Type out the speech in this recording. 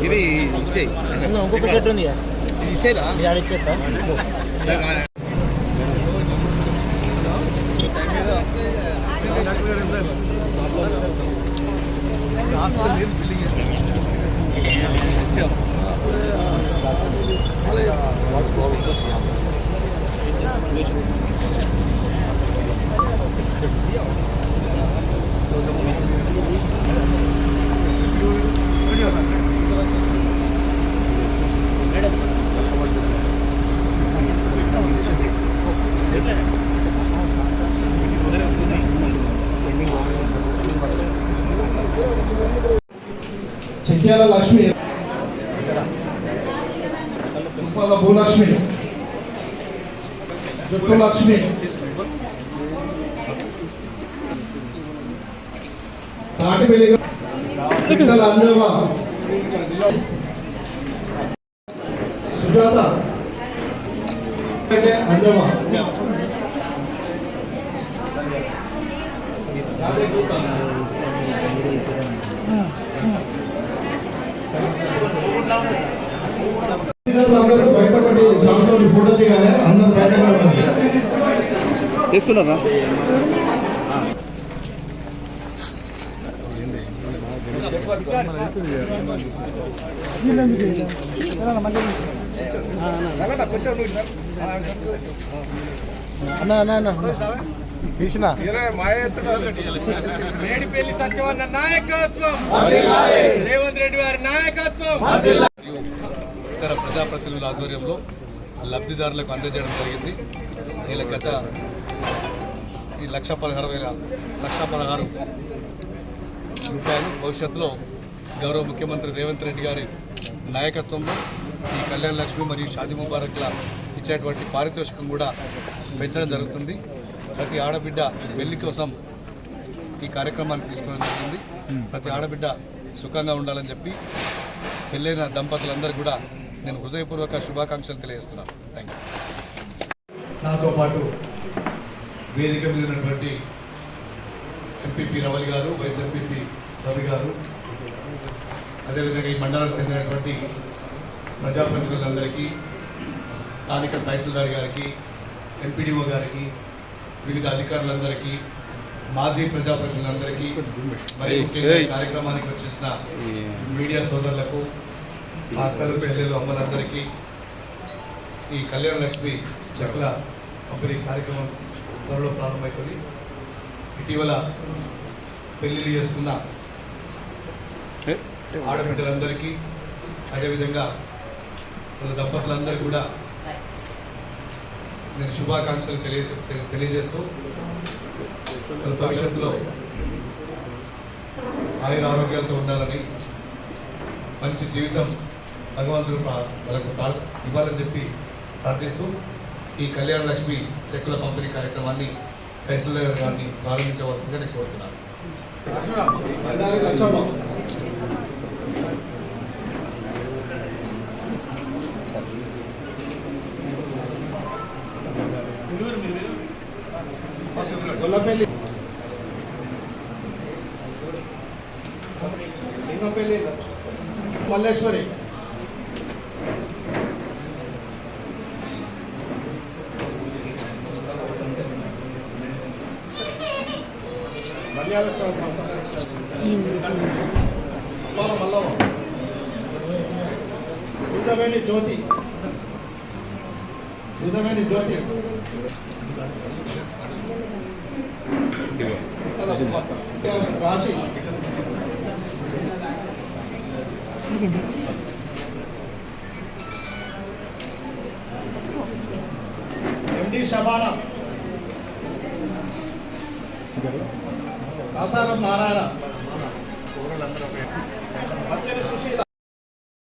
ఇది ఇచ్చేయి ఇంకొక చెట్టు ఉంది ఇది ఇచ్చేదా ఇచ్చేస్తా చిట్యాల లక్ష్మి, తుప్పల భూలక్ష్మి, జట్టు లక్ష్మి, తాటిపల్లి అంజమ్మ, సుజాత అంజమ్మ, బయటపడి ఫోటో దిగాలి అందరూ తీసుకున్నారా తీసిన మేడిపల్లి సత్యవన్న నాయకత్వం, రేవంత్ రెడ్డి గారి నాయకత్వం, ఇతర ప్రజాప్రతినిధుల ఆధ్వర్యంలో లబ్ధిదారులకు అందజేయడం జరిగింది. వీళ్ళ గత ఈ 1,16,000 రూపాయలు భవిష్యత్తులో గౌరవ ముఖ్యమంత్రి రేవంత్ రెడ్డి గారి నాయకత్వంలో ఈ కళ్యాణ లక్ష్మి మరియు షాదీ ముబారక్ల ఇచ్చేటువంటి పారితోషికం కూడా పెంచడం జరుగుతుంది. ప్రతి ఆడబిడ్డ పెళ్లి కోసం ఈ కార్యక్రమాన్ని తీసుకోవడం జరిగింది. ప్రతి ఆడబిడ్డ సుఖంగా ఉండాలని చెప్పి పెళ్ళైన దంపతులందరూ కూడా నేను హృదయపూర్వక శుభాకాంక్షలు తెలియజేస్తున్నాను. Thank you. నాతో పాటు వేదిక మీద ఉన్నటువంటి ఎంపీపీ రవలి గారు, వైస్ ఎంపీపీ రవి గారు, అదేవిధంగా ఈ మండలానికి చెందినటువంటి ప్రజాప్రతినిధులందరికీ, స్థానిక తహసీల్దార్ గారికి, ఎంపీడీఓ గారికి, వివిధ అధికారులందరికీ, మాజీ ప్రజాప్రతినిధులందరికీ, మరి ముఖ్యంగా కార్యక్రమానికి వచ్చేసిన మీడియా సోదరులకు, అక్కలు పెళ్ళిళ్ళు అమ్మలందరికీ ఈ కళ్యాణ లక్ష్మి చెక్ల పంపిణీ కార్యక్రమం త్వరలో ప్రారంభమవుతుంది. ఇటీవల పెళ్ళిళ్ళు చేసుకున్న ఆడబిడ్డలందరికీ, అదేవిధంగా వాళ్ళ దంపతులందరికీ కూడా నేను శుభాకాంక్షలు తెలియజేస్తూ భవిష్యత్తులో ఆయుర ఆరోగ్యాలతో ఉండాలని, మంచి జీవితం భగవంతుడు వాళ్ళకు ఇవ్వాలని చెప్పి ప్రార్థిస్తూ ఈ కళ్యాణ లక్ష్మి చెక్కుల పంపిణీ కార్యక్రమాన్ని తహసీల్దార్ గారిని ప్రారంభించవలసిందిగా నేను కోరుతున్నాను. మల్లేశ్వరి, మల్లవ, బుధమేని జ్యోతి, రాశి, ఎండి శబానా, కాసారం నారాయణ, సుశీల,